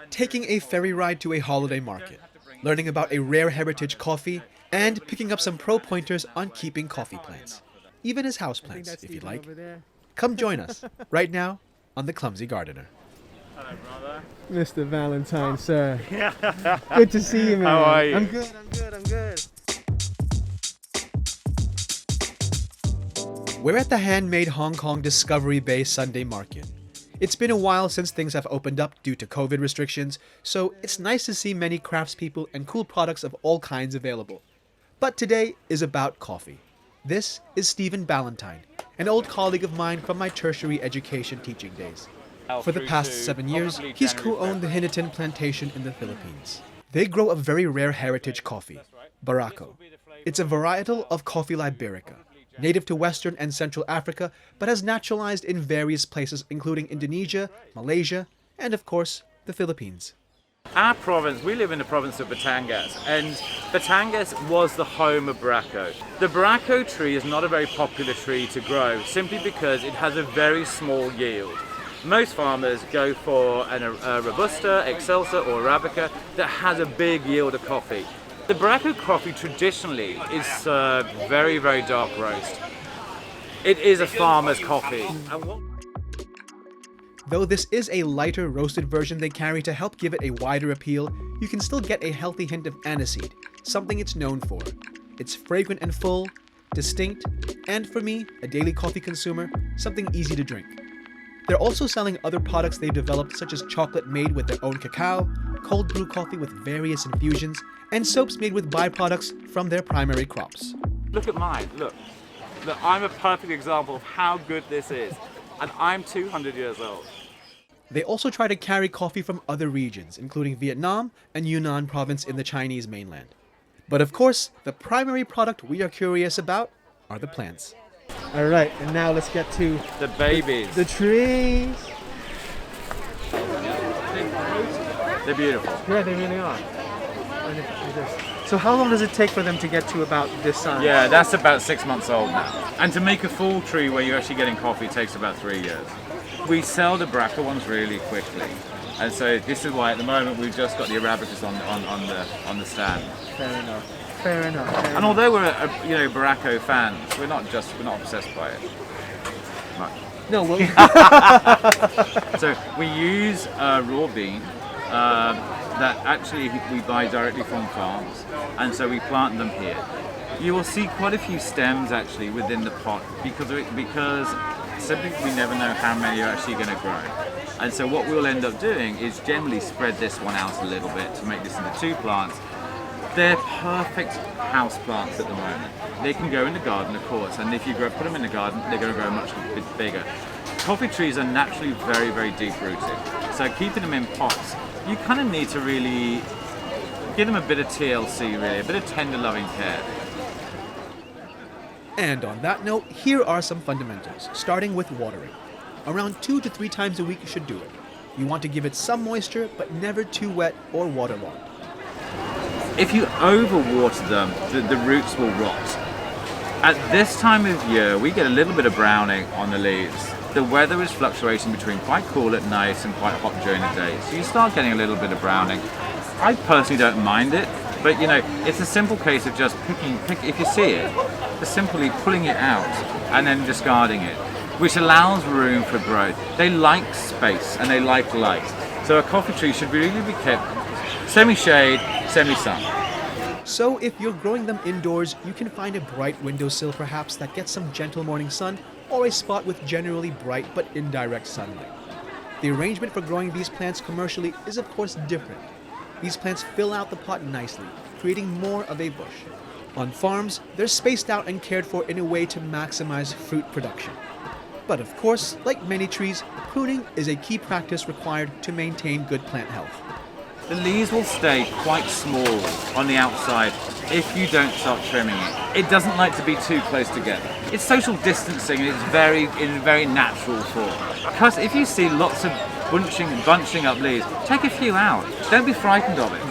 taking a ferry ride to a holiday market, learning about a rare heritage coffee, and picking up some pro pointers on keeping coffee plants, even as houseplants, if you'd like. Come join us right now on The Clumsy Gardener. Hello, brother. Mr. Valentine, sir. Good to see you, man. How are you? I'm good. We're at the handmade Hong Kong Discovery Bay Sunday Market. It's been a while since things have opened up due to COVID restrictions, so it's nice to see many craftspeople and cool products of all kinds available. But today is about coffee. This is Stephen Ballantyne, an old colleague of mine from my tertiary education teaching days. For the past 7 years, he's co-owned the Hinitan plantation in the Philippines. They grow a very rare heritage coffee, Barako. It's a varietal of Coffea liberica, native to Western and Central Africa, but has naturalized in various places including Indonesia, Malaysia, and of course, the Philippines. Our province, we live in the province of Batangas, and Batangas was the home of Barako. The Barako tree is not a very popular tree to grow, simply because it has a very small yield. Most farmers go for a Robusta, Excelsa or Arabica that has a big yield of coffee. The Barako coffee traditionally is served very, very dark roast. It is a farmer's coffee. Though this is a lighter roasted version they carry to help give it a wider appeal, you can still get a healthy hint of aniseed, something it's known for. It's fragrant and full, distinct, and for me, a daily coffee consumer, something easy to drink. They're also selling other products they've developed, such as chocolate made with their own cacao, cold brew coffee with various infusions, and soaps made with byproducts from their primary crops. Look at mine, look. Look, I'm a perfect example of how good this is. And I'm 200 years old. They also try to carry coffee from other regions, including Vietnam and Yunnan province in the Chinese mainland. But of course, the primary product we are curious about are the plants. All right, and now let's get to The babies. the trees. They're beautiful. Yeah, they really are. So how long does it take for them to get to about this size? Yeah, that's about 6 months old now. And to make a full tree where you're actually getting coffee takes about 3 years. We sell the Baraka ones really quickly. And so this is why at the moment we've just got the Arabicas on the stand. Fair enough. And although we're Barako fans, we're not obsessed by it. Much. No, well, So we use raw bean that actually we buy directly from farms, and so we plant them here. You will see quite a few stems actually within the pot because simply we never know how many are actually going to grow. And so what we'll end up doing is generally spread this one out a little bit to make this into 2 plants. They're perfect house plants at the moment. They can go in the garden, of course, and if you put them in the garden, they're going to grow much bigger. Coffee trees are naturally very, very deep rooted, so keeping them in pots, you kind of need to really give them a bit of TLC, really, a bit of tender loving care. And on that note, here are some fundamentals, starting with watering. Around 2 to 3 times a week should do it. You want to give it some moisture, but never too wet or waterlogged. If you overwater them, the roots will rot. At this time of year, we get a little bit of browning on the leaves. The weather is fluctuating between quite cool at night and quite hot during the day, so you start getting a little bit of browning. I personally don't mind it, but it's a simple case of just if you see it, just simply pulling it out and then discarding it, which allows room for growth. They like space and they like light, so a coffee tree should really be kept semi-shade, semi-sun. So if you're growing them indoors, you can find a bright windowsill perhaps that gets some gentle morning sun, or a spot with generally bright but indirect sunlight. The arrangement for growing these plants commercially is of course different. These plants fill out the pot nicely, creating more of a bush. On farms, they're spaced out and cared for in a way to maximize fruit production. But of course, like many trees, pruning is a key practice required to maintain good plant health. The leaves will stay quite small on the outside if you don't start trimming it. It doesn't like to be too close together. It's social distancing and it's in very natural form. Because if you see lots of bunching up leaves, take a few out. Don't be frightened of it.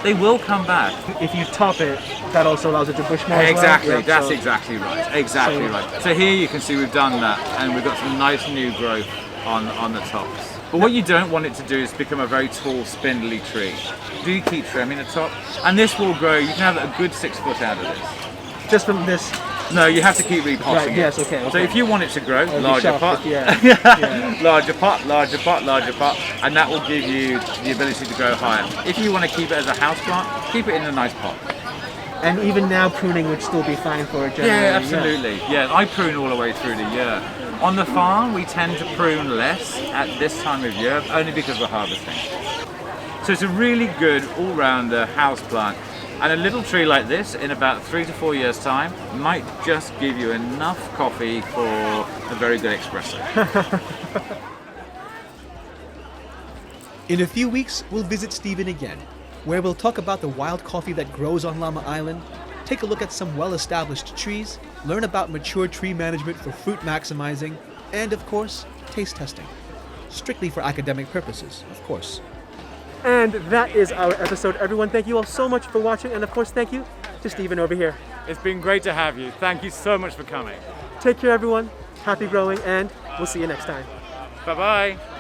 They will come back. if you top it, that also allows it to bush more. Exactly, as well. that's exactly right. Exactly right. So here you can see we've done that and we've got some nice new growth on the tops. But what you don't want it to do is become a very tall, spindly tree. Do keep trimming the top, and this will grow. You can have a good 6 foot out of this. Just from this. No, you have to keep repotting Right, it. yes, okay, So okay. if you want it to grow, It'll be larger shelved, pot, yeah. larger pot, larger pot, larger pot, and that will give you the ability to grow higher. If you want to keep it as a house plant, keep it in a nice pot. And even now, pruning would still be fine for it generally. Yeah, absolutely. Yeah, I prune all the way through the year. On the farm, we tend to prune less at this time of year, only because we're harvesting. So it's a really good all-rounder house plant. And a little tree like this, in about 3 to 4 years' time, might just give you enough coffee for a very good espresso. In a few weeks, we'll visit Stephen again, where we'll talk about the wild coffee that grows on Llama Island, take a look at some well-established trees, learn about mature tree management for fruit maximizing, and of course, taste testing. Strictly for academic purposes, of course. And that is our episode, everyone. Thank you all so much for watching, and of course, thank you to Stephen over here. It's been great to have you. Thank you so much for coming. Take care, everyone. Happy growing, and we'll see you next time. Bye-bye.